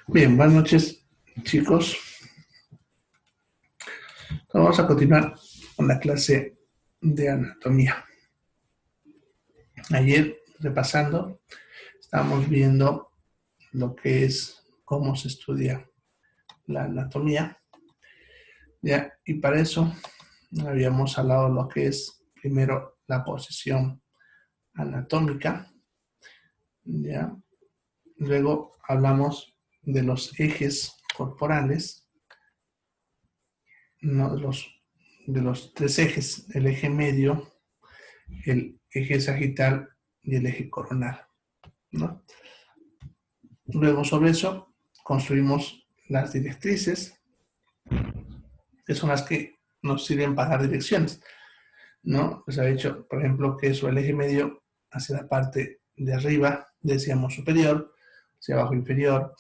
Bien, buenas noches, chicos. Vamos a continuar con la clase de anatomía. Ayer, repasando, estábamos viendo lo que es cómo se estudia la anatomía, ¿ya? Y para eso habíamos hablado de lo que es primero la posición anatómica, ¿ya? Luego hablamos de los ejes corporales, ¿no? de los tres ejes, el eje medio, el eje sagital y el eje coronal, ¿no? Luego sobre eso construimos las directrices, que son las que nos sirven para dar direcciones, ¿no? Pues ha dicho, por ejemplo, que eso, el eje medio hacia la parte de arriba decíamos superior, hacia abajo inferior,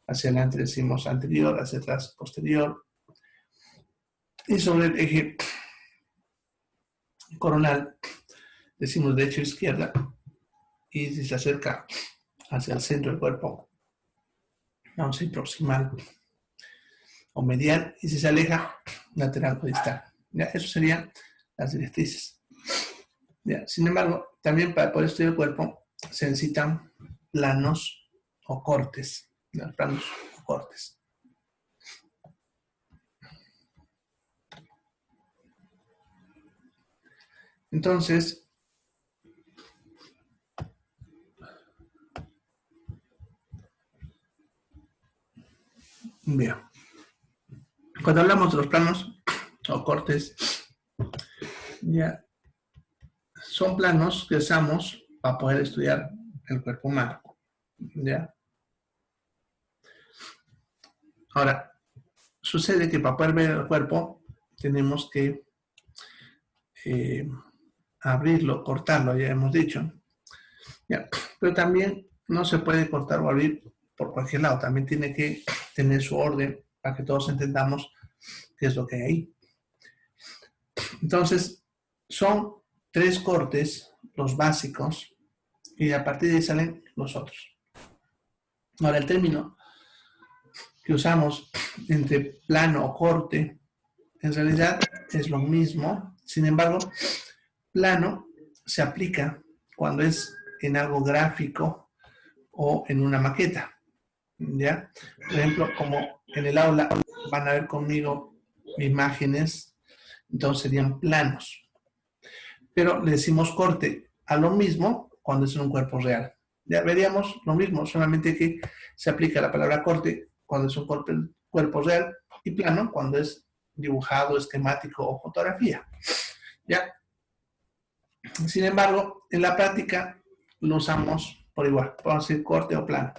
hacia adelante decimos anterior, hacia atrás posterior, y sobre el eje coronal decimos derecha o izquierda, y si se acerca hacia el centro del cuerpo, vamos a ir proximal o medial, y si se aleja, lateral o distal. ¿Ya? Eso serían las directrices. ¿Ya? Sin embargo, también para poder estudiar el cuerpo se necesitan planos o cortes. ¿Ya? Planos o cortes. Entonces, bien. Cuando hablamos de los planos o cortes, ya son planos que usamos para poder estudiar el cuerpo humano. ¿Ya? Ahora, sucede que para poder ver el cuerpo tenemos que eh, abrirlo, cortarlo, ya hemos dicho. ¿Ya? Pero también no se puede cortar o abrir por cualquier lado, también tiene que tener su orden para que todos entendamos qué es lo que hay ahí. Entonces, son tres cortes, los básicos, y a partir de ahí salen los otros. Ahora, el término que usamos entre plano o corte, en realidad es lo mismo, sin embargo, plano se aplica cuando es en algo gráfico o en una maqueta, ¿ya? Por ejemplo, como en el aula van a ver conmigo imágenes, entonces serían planos. Pero le decimos corte a lo mismo cuando es en un cuerpo real. Ya veríamos lo mismo, solamente que se aplica la palabra corte cuando es un cuerpo real y plano cuando es dibujado, esquemático o fotografía. ¿Ya? Sin embargo, en la práctica lo usamos por igual, podemos decir corte o plano.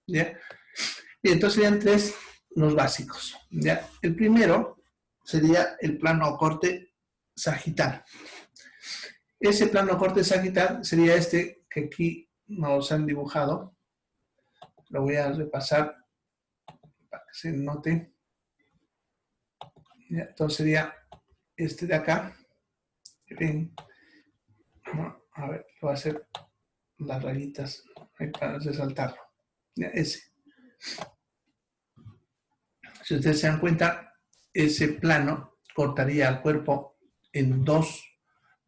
¿Ya? Y entonces serían tres los básicos. ¿Ya? El primero sería el plano o corte sagital. Ese plano o corte sagital sería este que aquí nos han dibujado. Lo voy a repasar para que se note. ¿Ya? Entonces sería este de acá. Ven. No, a ver, lo voy a hacer las rayitas ahí para resaltarlo. ¿Ya? Ese. Si ustedes se dan cuenta, ese plano cortaría el cuerpo en dos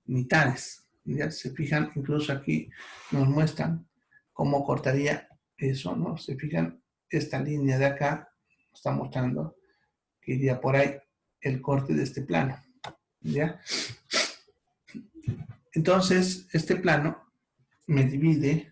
mitades. Ya se fijan, incluso aquí nos muestran cómo cortaría eso, ¿no? Se fijan, esta línea de acá está mostrando que iría por ahí el corte de este plano, ¿ya? Entonces, este plano me divide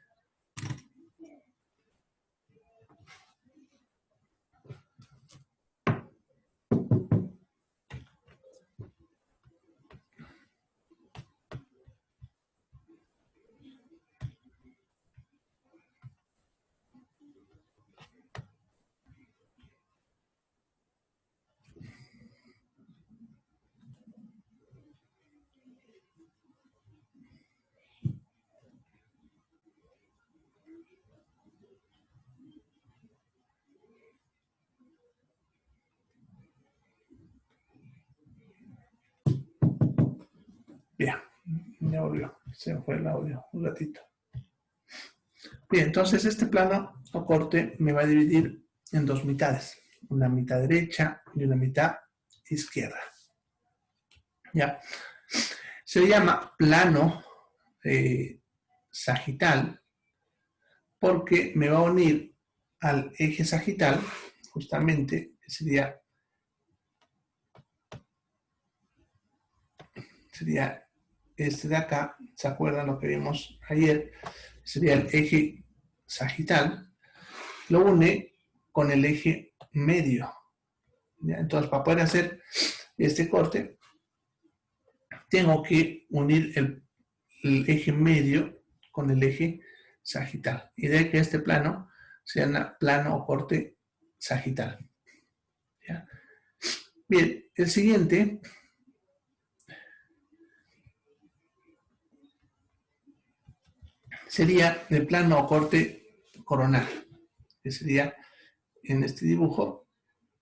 bien, ya volvió, se fue el audio un ratito. Bien, entonces este plano o corte me va a dividir en dos mitades, una mitad derecha y una mitad izquierda. ¿Ya? Se llama plano sagital porque me va a unir al eje sagital, justamente, que sería este de acá. ¿Se acuerdan lo que vimos ayer? Sería el eje sagital, lo une con el eje medio. ¿Ya? Entonces, para poder hacer este corte, tengo que unir el eje medio con el eje sagital. Y de ahí que este plano sea plano o corte sagital. ¿Ya? Bien, el siguiente sería el plano o corte coronal, que sería en este dibujo,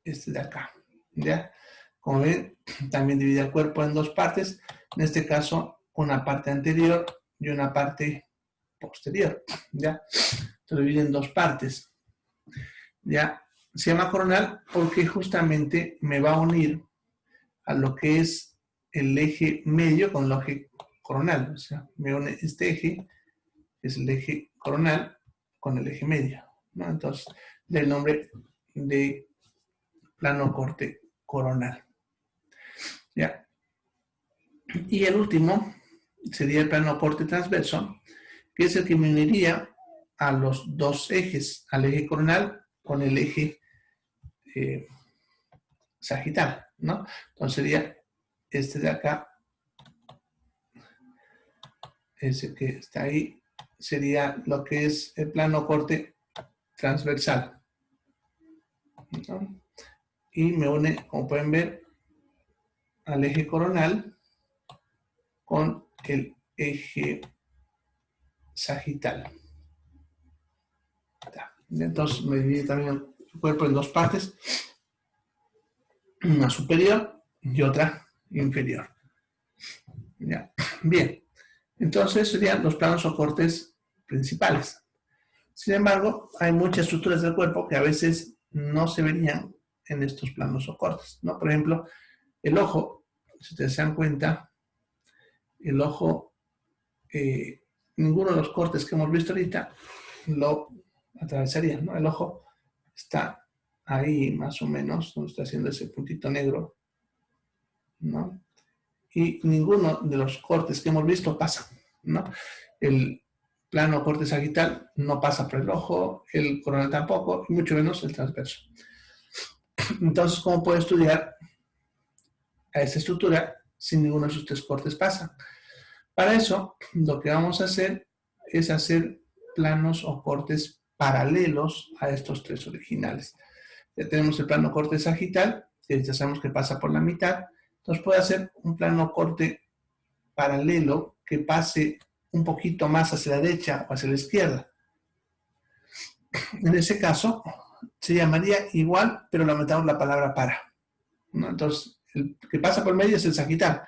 este de acá. ¿Ya? Como ven, también divide el cuerpo en dos partes, en este caso una parte anterior y una parte posterior. ¿Ya? Se divide en dos partes. ¿Ya? Se llama coronal porque justamente me va a unir a lo que es el eje medio con el eje coronal. O sea, me une este eje, que es el eje coronal, con el eje medio, ¿no? Entonces, del nombre de plano corte coronal. ¿Ya? Y el último sería el plano corte transverso, que es el que me uniría a los dos ejes, al eje coronal con el eje sagital, ¿no? Entonces sería este de acá, ese que está ahí, sería lo que es el plano corte transversal, ¿no? Y me une, como pueden ver, al eje coronal con el eje sagital. Entonces me divide también el cuerpo en dos partes, una superior y otra inferior. ¿Ya? Bien, entonces serían los planos o cortes principales. Sin embargo, hay muchas estructuras del cuerpo que a veces no se verían en estos planos o cortes, ¿no? Por ejemplo, el ojo, si ustedes se dan cuenta, el ojo, ninguno de los cortes que hemos visto ahorita lo atravesaría, ¿no? El ojo está ahí más o menos, donde está haciendo ese puntito negro, ¿no? Y ninguno de los cortes que hemos visto pasa, ¿no? El plano corte sagital no pasa por el ojo, el coronal tampoco, y mucho menos el transverso. Entonces, ¿cómo puedo estudiar a esta estructura si ninguno de esos tres cortes pasa? Para eso, lo que vamos a hacer es hacer planos o cortes paralelos a estos tres originales. Ya tenemos el plano corte sagital, que ya sabemos que pasa por la mitad. Entonces puedo hacer un plano corte paralelo que pase un poquito más hacia la derecha o hacia la izquierda. En ese caso, se llamaría igual, pero le aumentamos la palabra para, ¿no? Entonces, el que pasa por medio es el sagital.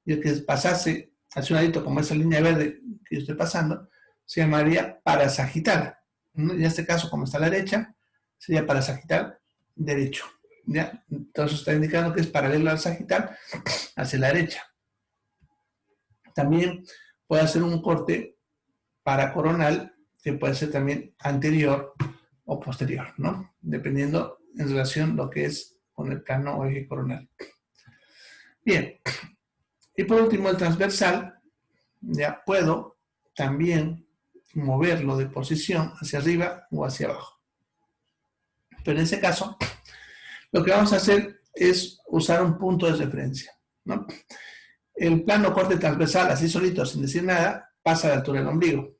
Y el que pasase hacia un ladito, como esa línea verde que yo estoy pasando, se llamaría parasagital, ¿no? Y en este caso, como está a la derecha, sería parasagital derecho. ¿Ya? Entonces está indicando que es paralelo al sagital hacia la derecha. También puede hacer un corte paracoronal que puede ser también anterior o posterior, ¿no? Dependiendo en relación lo que es con el plano o eje coronal. Bien, y por último el transversal, ya puedo también moverlo de posición hacia arriba o hacia abajo. Pero en ese caso, lo que vamos a hacer es usar un punto de referencia, ¿no? El plano corte transversal, así solito, sin decir nada, pasa a la altura del ombligo.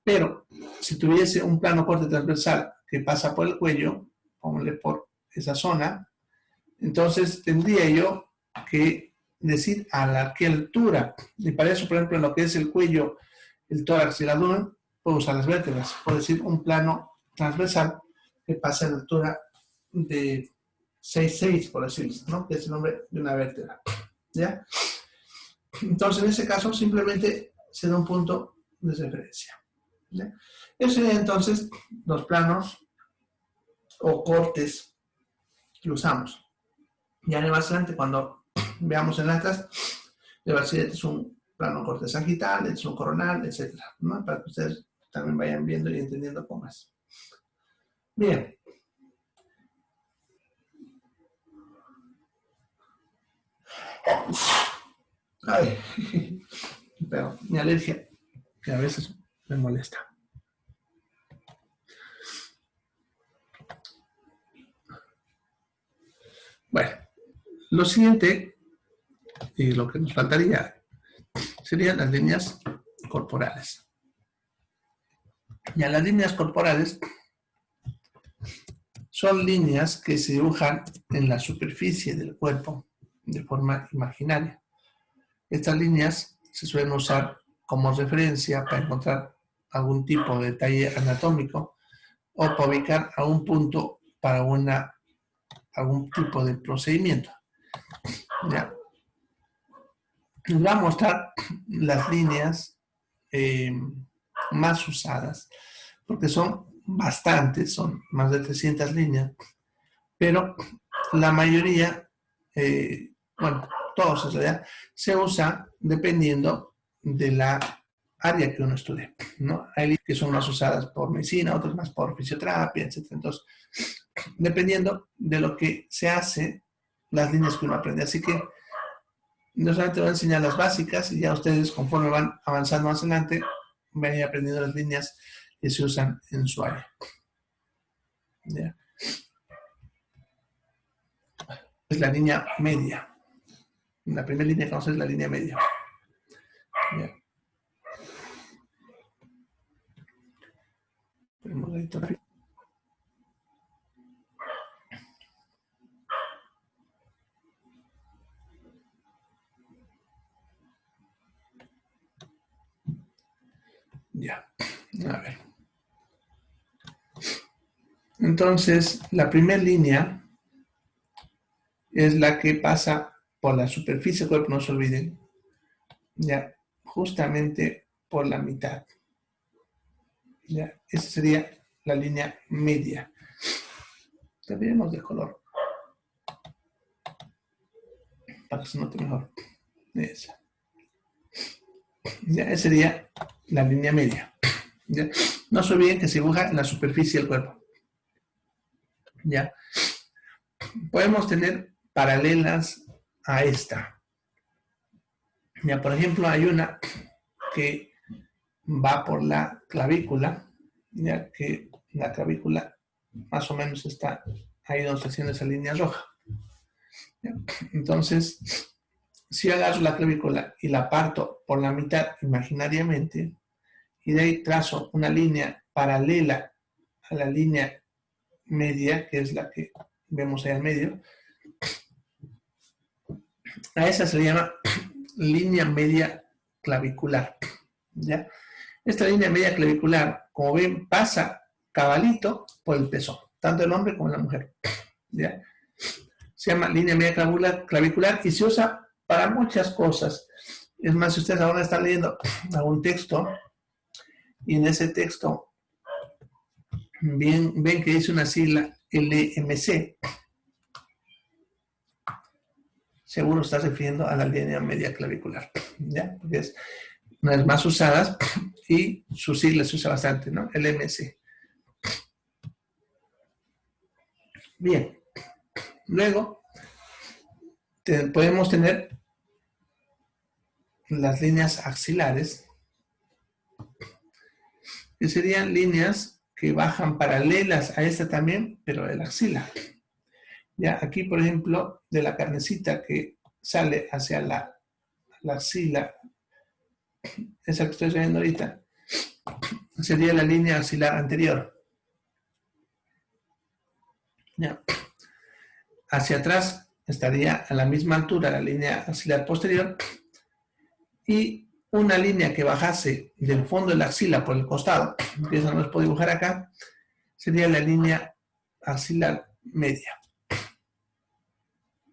Pero si tuviese un plano corte transversal que pasa por el cuello, póngale por esa zona, entonces tendría yo que decir a qué altura. Y para eso, por ejemplo, en lo que es el cuello, el tórax y el abdomen, puedo usar las vértebras. Puedo decir un plano transversal que pasa a la altura de 6,6, por decirlo, ¿no? Que es el nombre de una vértebra. ¿Ya? Entonces, en ese caso, simplemente se da un punto de referencia. ¿Ya? Esos serían entonces los planos o cortes que usamos. Ya más adelante, cuando veamos en atlas, le va a decir, este es un plano corte sagital, este es un coronal, etcétera, ¿no? Para que ustedes también vayan viendo y entendiendo cómo es. Bien. Ay, pero mi alergia, que a veces me molesta. Bueno, lo siguiente, y lo que nos faltaría, serían las líneas corporales. Ya las líneas corporales son líneas que se dibujan en la superficie del cuerpo de forma imaginaria. Estas líneas se suelen usar como referencia para encontrar algún tipo de detalle anatómico o para ubicar a un punto para algún tipo de procedimiento. ¿Ya? Les voy a mostrar las líneas más usadas, porque son bastantes, son más de 300 líneas, pero la mayoría, bueno, todos en realidad, se usa dependiendo de la área que uno estudie, ¿no? Hay que son más usadas por medicina, otras más por fisioterapia, etc. Entonces, dependiendo de lo que se hace, las líneas que uno aprende. Así que no solamente voy a enseñar las básicas y ya ustedes, conforme van avanzando más adelante, van a ir aprendiendo las líneas que se usan en su área. ¿Ya? Es la línea media. La primera línea que vamos a hacer es la línea media. ¿Ya? Ya, a ver. Entonces, la primera línea es la que pasa por la superficie del cuerpo, no se olviden, ya, justamente por la mitad. Ya, esa sería la línea media. Cambiemos de color para que se note mejor. Esa. Ya, esa sería la línea media. ¿Ya? No se olviden que se dibuja en la superficie del cuerpo. ¿Ya? Podemos tener paralelas a esta. Ya, por ejemplo, hay una que va por la clavícula, ya que la clavícula más o menos está ahí donde está haciendo esa línea roja. ¿Ya? Entonces, si agarro la clavícula y la parto por la mitad imaginariamente, y de ahí trazo una línea paralela a la línea media, que es la que vemos ahí al medio, a esa se le llama línea media clavicular. ¿Ya? Esta línea media clavicular, como ven, pasa cabalito por el pezón, tanto el hombre como la mujer. ¿Ya? Se llama línea media clavicular y se usa para muchas cosas. Es más, si ustedes ahora están leyendo algún texto y en ese texto ven que dice una sigla LMC, seguro está refiriendo a la línea media clavicular, ¿ya? Porque es una de las más usadas y su sigla se usa bastante, ¿no? LMC. Bien, luego podemos tener las líneas axilares, que serían líneas que bajan paralelas a esta también, pero de la axila. Ya aquí, por ejemplo, de la carnecita que sale hacia la axila, esa que estoy viendo ahorita, sería la línea axilar anterior. Ya. Hacia atrás estaría a la misma altura la línea axilar posterior y una línea que bajase del fondo de la axila por el costado, que esa no les puedo dibujar acá, sería la línea axilar media.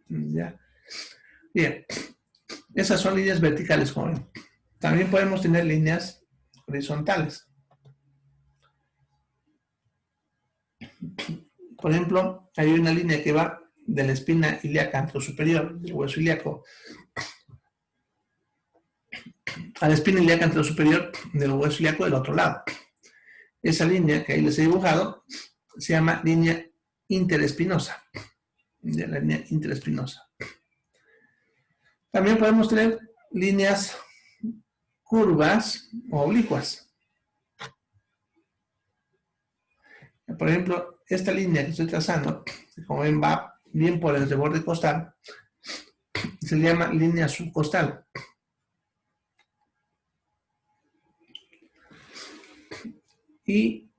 ¿Ya? Bien, esas son líneas verticales, como ven. También podemos tener líneas horizontales. por ejemplo, hay una línea que va de la espina ilíaca anterosuperior, del hueso ilíaco, a la espina ilíaca anterosuperior del hueso ilíaco del otro lado. Esa línea que ahí les he dibujado se llama línea interespinosa. La línea interespinosa. También podemos tener líneas curvas o oblicuas. Por ejemplo, esta línea que estoy trazando, que como ven va bien por el reborde costal, se le llama línea subcostal. Y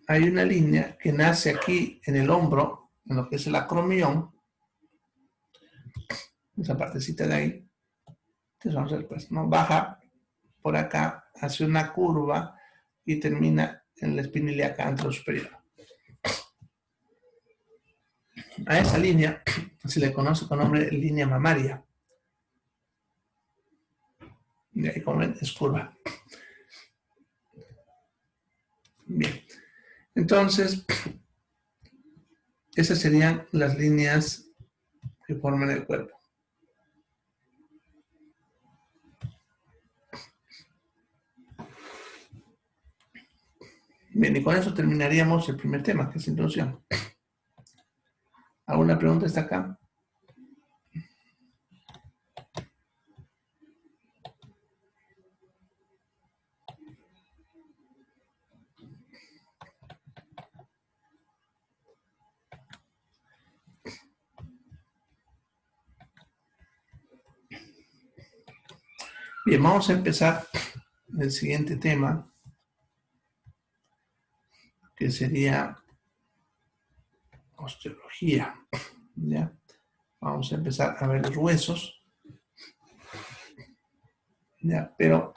hay una línea que nace aquí en el hombro, en lo que es el acromión, esa partecita de ahí, que vamos a ver, pues, ¿no? Baja por acá, hace una curva y termina en la espina ilíaca anterosuperior. A esa línea se le conoce con nombre de línea mamaria. Y ahí, como ven, es curva. Bien. Entonces, esas serían las líneas que forman el cuerpo. Bien, y con eso terminaríamos el primer tema, que es introducción. ¿Alguna pregunta hasta acá? Bien, vamos a empezar el siguiente tema, que sería osteología. ¿Ya? Vamos a empezar a ver los huesos. ¿Ya? Pero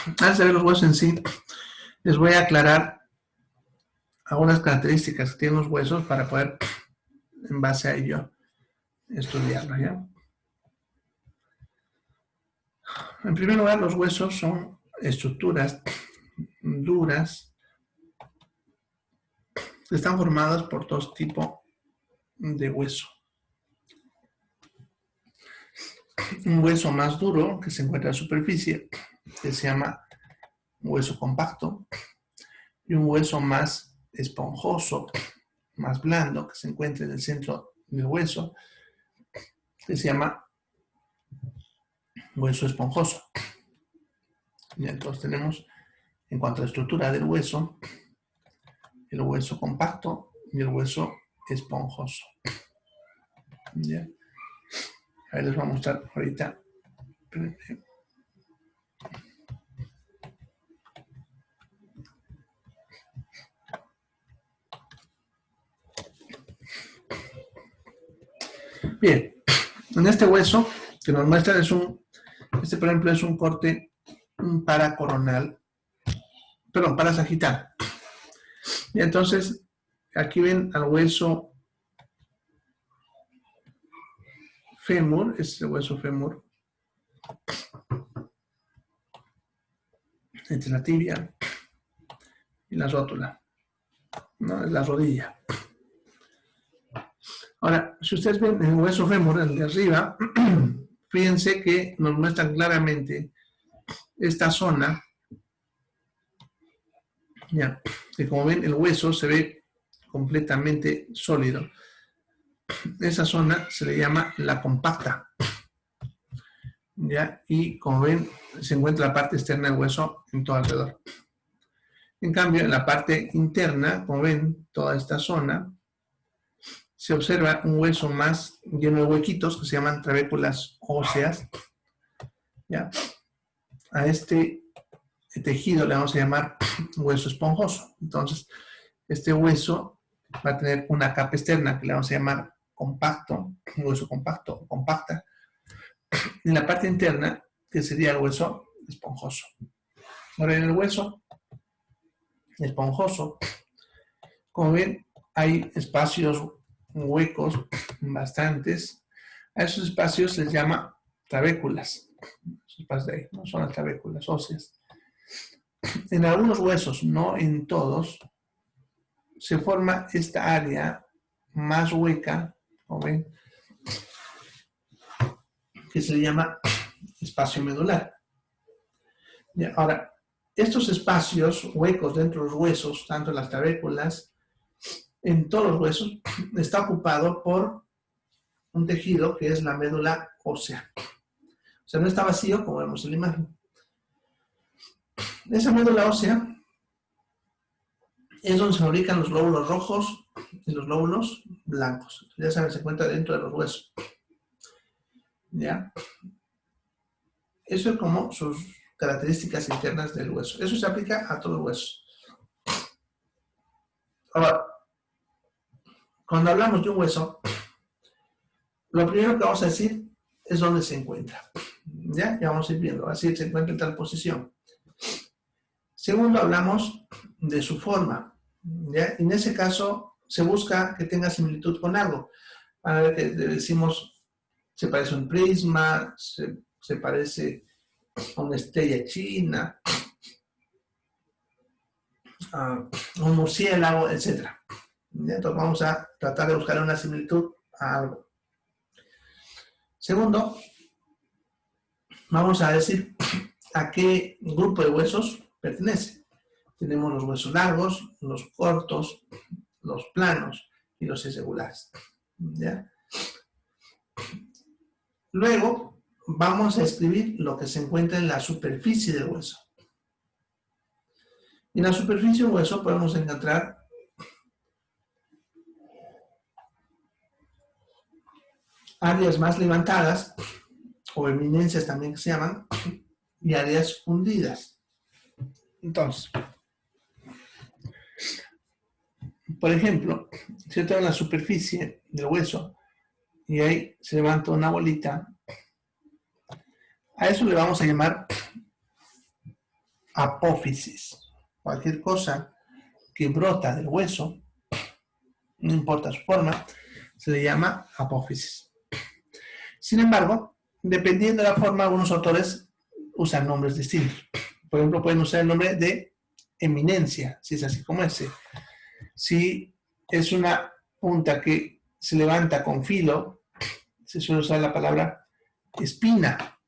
antes de ver los huesos en sí, les voy a aclarar algunas características que tienen los huesos para poder, en base a ello, estudiarlo. ¿Ya? En primer lugar, los huesos son estructuras duras que están formadas por dos tipos de hueso. Un hueso más duro que se encuentra en la superficie, que se llama hueso compacto, y un hueso más esponjoso, más blando, que se encuentra en el centro del hueso, que se llama hueso esponjoso. Y entonces tenemos, en cuanto a la estructura del hueso, el hueso compacto y el hueso esponjoso. ¿Ya? Ahí les voy a mostrar ahorita. Bien, en este hueso que nos muestra este por ejemplo es un corte paracoronal, perdón, parasagital. Y entonces aquí ven al hueso fémur, este es el hueso fémur, entre la tibia y la rótula, ¿no? Es la rodilla. Ahora, si ustedes ven el hueso fémur, el de arriba, fíjense que nos muestran claramente esta zona, ya, que como ven el hueso se ve completamente sólido. Esa zona se le llama la compacta, ya, y como ven se encuentra la parte externa del hueso en todo alrededor. En cambio, en la parte interna, como ven, toda esta zona, se observa un hueso más lleno de huequitos que se llaman trabéculas óseas. ¿Ya? A este tejido le vamos a llamar hueso esponjoso. Entonces, este hueso va a tener una capa externa que le vamos a llamar compacto, un hueso compacto o compacta. En la parte interna, que sería el hueso esponjoso. Ahora, en el hueso esponjoso, como ven, hay espacios huecos bastantes. A esos espacios se les llama trabéculas. espacios de ahí, no son las trabéculas óseas. En algunos huesos, no en todos, se forma esta área más hueca, como ven, que se le llama espacio medular. Ahora, estos espacios huecos dentro de los huesos, tanto en las trabéculas, en todos los huesos, está ocupado por un tejido que es la médula ósea. O sea, no está vacío como vemos en la imagen. Esa médula ósea es donde se fabrican los glóbulos rojos y los glóbulos blancos. Ya saben, se encuentra dentro de los huesos. ¿Ya? Eso es como sus características internas del hueso. Eso se aplica a todos los huesos. Ahora, cuando hablamos de un hueso, lo primero que vamos a decir es dónde se encuentra. Ya vamos a ir viendo. Así se encuentra en tal posición. Segundo, hablamos de su forma. ¿Ya? En ese caso, se busca que tenga similitud con algo. Para ver que decimos, se parece a un prisma, se parece a una estrella china, a un murciélago, etc. Entonces vamos a tratar de buscar una similitud a algo. Segundo, vamos a decir a qué grupo de huesos pertenece. Tenemos los huesos largos, los cortos, los planos y los irregulares. ¿Ya? Luego vamos a escribir lo que se encuentra en la superficie del hueso. En la superficie del hueso podemos encontrar áreas más levantadas, o eminencias también que se llaman, y áreas hundidas. Entonces, por ejemplo, si yo tengo la superficie del hueso y ahí se levanta una bolita, a eso le vamos a llamar apófisis. Cualquier cosa que brota del hueso, no importa su forma, se le llama apófisis. Sin embargo, dependiendo de la forma, algunos autores usan nombres distintos. Por ejemplo, pueden usar el nombre de eminencia, si es así como ese. Si es una punta que se levanta con filo, se suele usar la palabra espina.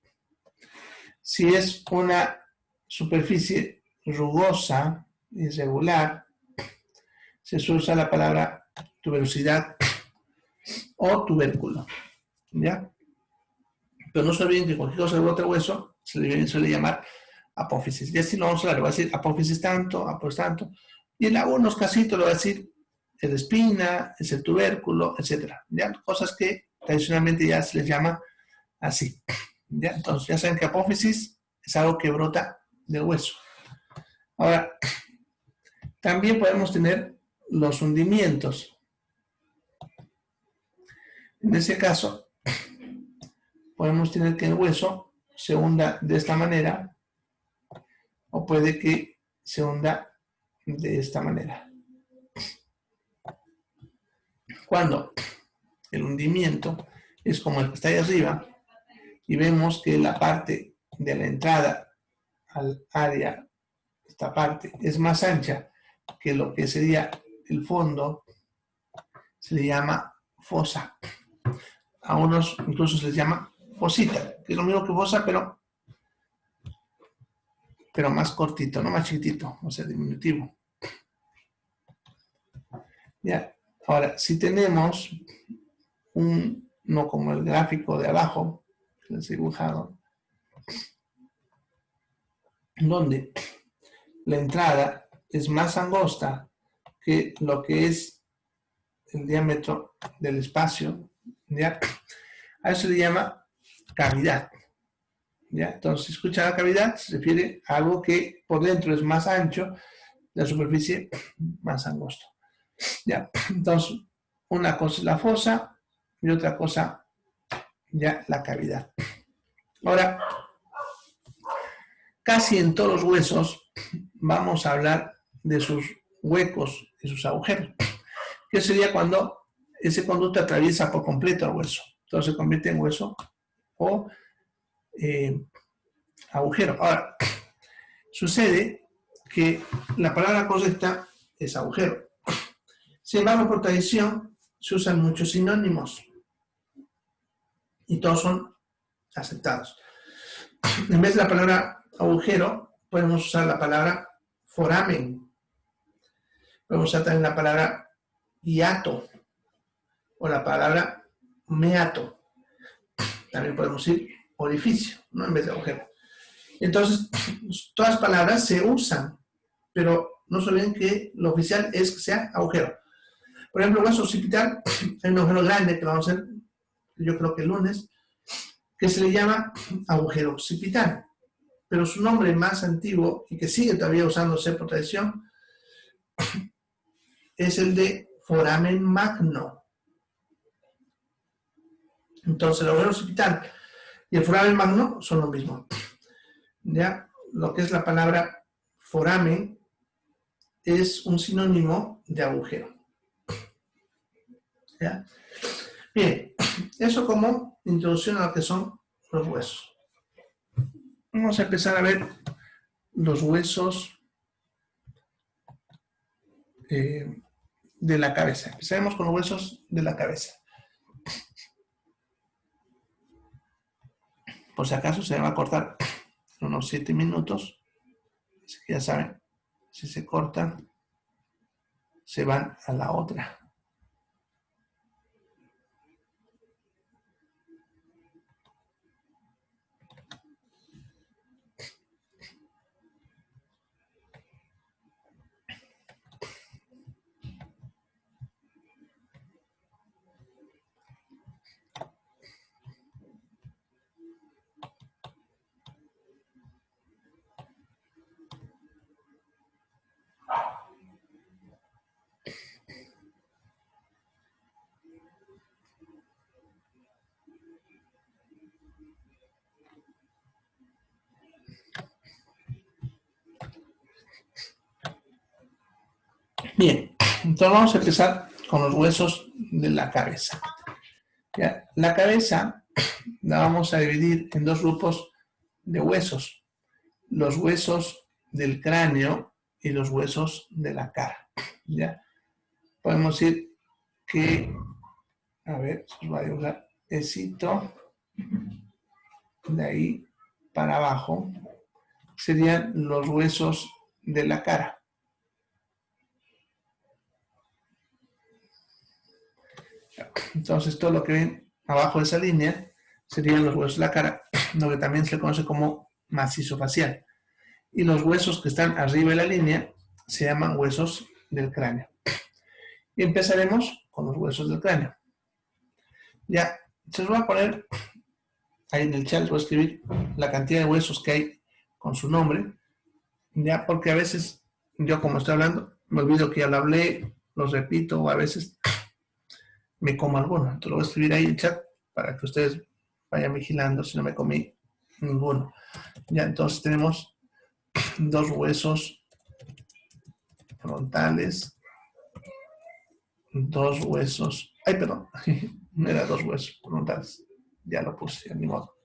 Si es una superficie rugosa, irregular, se suele usar la palabra tuberosidad o tubérculo. ¿Ya? Pero no se olviden que cualquier cosa de otro hueso se le suele llamar apófisis. Y así lo vamos a hablar, le va a decir apófisis tanto, apófisis tanto. Y en algunos casitos le va a decir es la espina, es el tubérculo, etc. ¿Ya? Cosas que tradicionalmente ya se les llama así. ¿Ya? Entonces ya saben que apófisis es algo que brota del hueso. Ahora, también podemos tener los hundimientos. En ese caso, podemos tener que el hueso se hunda de esta manera o puede que se hunda de esta manera. Cuando el hundimiento es como el que está ahí arriba y vemos que la parte de la entrada al área, esta parte, es más ancha que lo que sería el fondo, se le llama fosa. A unos incluso se les llama fosita, que es lo mismo que fosa, pero más cortito, no más chiquitito, o sea, diminutivo. Ya, ahora, si tenemos no como el gráfico de abajo, que les he dibujado, donde la entrada es más angosta que lo que es el diámetro del espacio, ¿ya? A eso se le llama cavidad. ¿Ya? Entonces, si escucha la cavidad, se refiere a algo que por dentro es más ancho, la superficie más angosto. ¿Ya? Entonces, una cosa es la fosa y otra cosa ya la cavidad. Ahora, casi en todos los huesos vamos a hablar de sus huecos y sus agujeros. ¿Qué sería cuando ese conducto atraviesa por completo el hueso? Entonces se convierte en hueso o agujero. Ahora, sucede que la palabra correcta es agujero. Sin embargo, por tradición, se usan muchos sinónimos y todos son aceptados. En vez de la palabra agujero, podemos usar la palabra foramen. Podemos usar también la palabra hiato o la palabra meato. También podemos decir orificio, ¿no? En vez de agujero. Entonces, todas las palabras se usan, pero no se olviden que lo oficial es que sea agujero. Por ejemplo, hueso occipital, hay un agujero grande que lo vamos a hacer, yo creo que el lunes, que se le llama agujero occipital. Pero su nombre más antiguo y que sigue todavía usándose por tradición es el de foramen magno. Entonces, el agujero occipital y el foramen magno son lo mismo. Ya, lo que es la palabra foramen es un sinónimo de agujero. ¿Ya? Bien, eso como introducción a lo que son los huesos. Vamos a empezar a ver los huesos de la cabeza. Empezaremos con los huesos de la cabeza. Por si acaso se va a cortar unos 7 minutos. Así que ya saben, si se cortan, se van a la otra. Bien, entonces vamos a empezar con los huesos de la cabeza. ¿Ya? La cabeza la vamos a dividir en dos grupos de huesos. Los huesos del cráneo y los huesos de la cara. ¿Ya? Podemos decir que, a ver, os voy a dibujar esito, de ahí para abajo, serían los huesos de la cara. Entonces, todo lo que ven abajo de esa línea serían los huesos de la cara, lo que también se conoce como macizo facial. Y los huesos que están arriba de la línea se llaman huesos del cráneo. Y empezaremos con los huesos del cráneo. Ya, se los voy a poner ahí en el chat, les voy a escribir la cantidad de huesos que hay con su nombre, ya, porque a veces yo como estoy hablando, me olvido que ya lo hablé, los repito, o a veces me como alguno. Entonces lo voy a escribir ahí en el chat para que ustedes vayan vigilando si no me comí ninguno. Ya, entonces tenemos dos huesos frontales, dos huesos, ay, perdón, no era dos huesos frontales, ya lo puse, ya ni modo.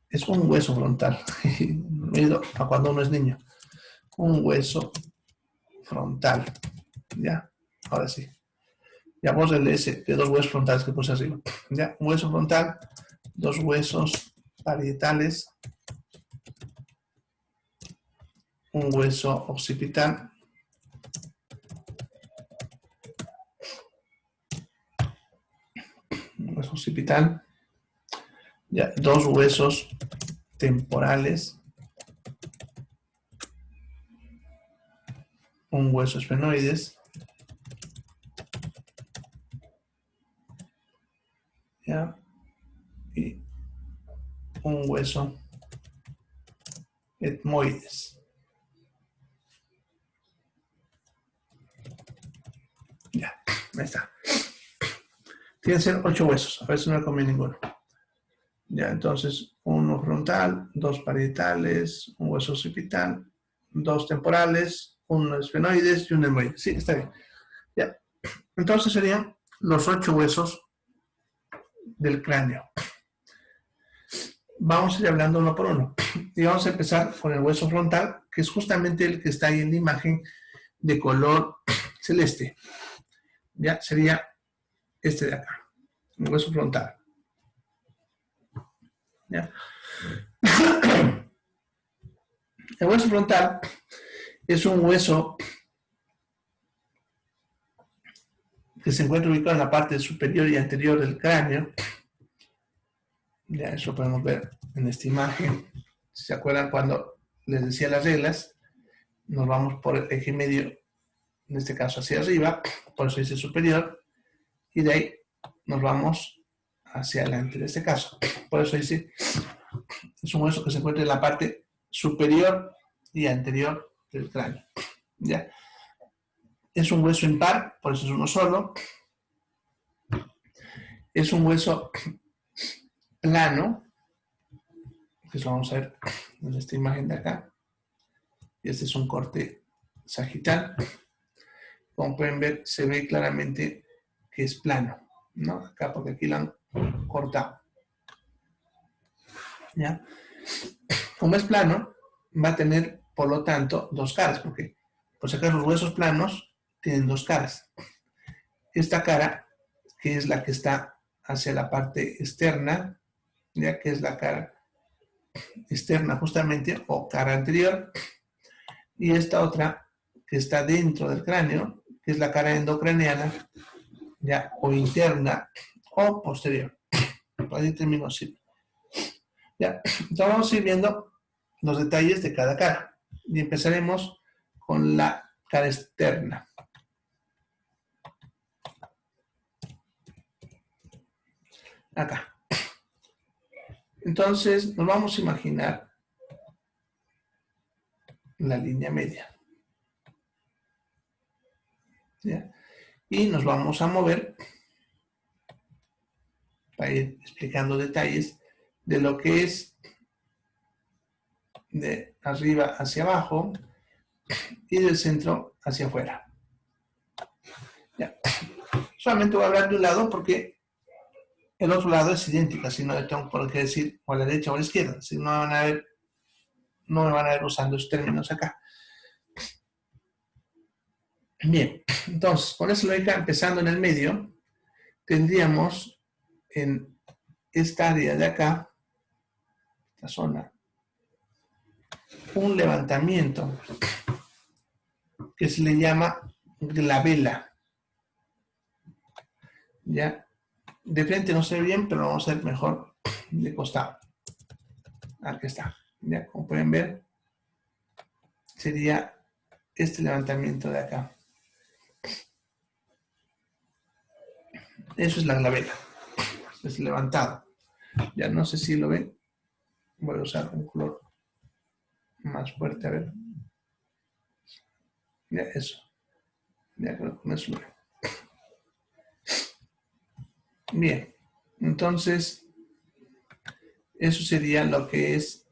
Es un hueso frontal, me he ido a cuando uno es niño. Un hueso frontal, ya, ahora sí. Ya vos el S de dos huesos frontales que puse arriba. Ya, un hueso frontal, dos huesos parietales, un hueso occipital, un hueso occipital, ya, dos huesos temporales, un hueso esfenoides, ya, y un hueso etmoides. Ya, ahí está. Tienen que ser 8 huesos, a ver si no me comí ninguno. Ya, entonces, uno frontal, dos parietales, un hueso occipital, dos temporales, un esfenoides y un etmoides. Sí, está bien. Ya. Entonces serían los 8 huesos del cráneo. vamos a ir hablando uno por uno. Y vamos a empezar con el hueso frontal, que es justamente el que está ahí en la imagen de color celeste. Ya sería este de acá, el hueso frontal. ¿Ya? El hueso frontal es un hueso que se encuentra ubicado en la parte superior y anterior del cráneo. Ya eso podemos ver en esta imagen. Si se acuerdan cuando les decía las reglas, nos vamos por el eje medio, en este caso hacia arriba, por eso dice superior, y de ahí nos vamos hacia adelante, en este caso. Por eso dice, es un hueso que se encuentra en la parte superior y anterior del cráneo. ¿Ya? Es un hueso impar, por eso es uno solo. Es un hueso plano, que eso vamos a ver en esta imagen de acá. Este es un corte sagital. Como pueden ver, se ve claramente que es plano, ¿no? Acá porque aquí lo han cortado. ¿Ya? Como es plano, va a tener, por lo tanto, dos caras, porque por si acaso los huesos planos tienen dos caras. Esta cara, que es la que está hacia la parte externa, ya que es la cara externa justamente, o cara anterior, y esta otra que está dentro del cráneo, que es la cara endocraneana, ya, o interna, o posterior. Ahí termino así. Ya, entonces vamos a ir viendo los detalles de cada cara. Y empezaremos con la cara externa. Acá. Entonces nos vamos a imaginar la línea media. ¿Ya? Y nos vamos a mover para ir explicando detalles de lo que es de arriba hacia abajo y del centro hacia afuera. ¿Ya? Solamente voy a hablar de un lado porque el otro lado es idéntico, así no le tengo por qué decir o a la derecha o a la izquierda, así no me van a ver usando esos términos acá. Bien, entonces, con esa lógica, empezando en el medio, tendríamos en esta área de acá, esta zona, un levantamiento que se le llama glabela. ¿Ya? De frente no se ve bien, pero lo vamos a ver mejor de costado. Aquí está. ¿Ya? Como pueden ver, sería este levantamiento de acá. Eso es la glabela. Es levantado. Ya no sé si lo ven. Voy a usar un color más fuerte, a ver. Ya, eso. Ya creo que con eso lo veo. Bien. Entonces, eso sería lo que es